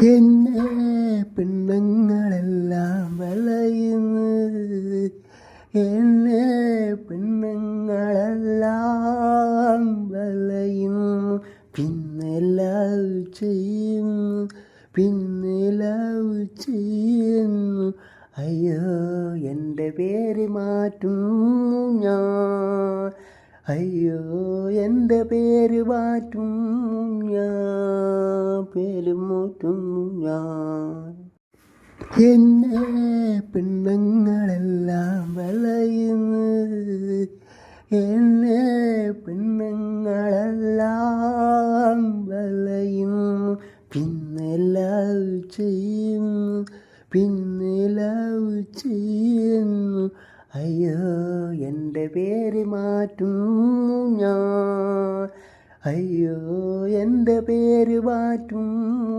എന്നെ പെണ്ണുങ്ങളെല്ലാം വളയുന്നു, എന്നെ പെണ്ണുങ്ങളെല്ലാം വളയുന്നു. പിന്നെ ലവ് ചെയ്യുന്നു, പിന്നെ ലവ് ചെയ്യുന്നു. അയ്യോ എൻ്റെ പേര് മാറ്റുന്നു ഞാൻ, അയ്യോ എൻ്റെ പേര് മാറ്റുന്നു ഞാൻ, പേര് മാറ്റുന്നു ഞാൻ. എന്നെ പെണ്ണുങ്ങളെല്ലാം വളയുന്നു, എന്നെ പെണ്ണുങ്ങളെല്ലാം വളയുന്നു. പിന്നെ ലവ് ചെയ്യുന്നു, പിന്നെ ലവ് ചെയ്യുന്നു. അയ്യോ എൻ്റെ പേര് മാറ്റുന്നു ഞാൻ, അയ്യോ എൻ്റെ പേര് മാറ്റുന്നു.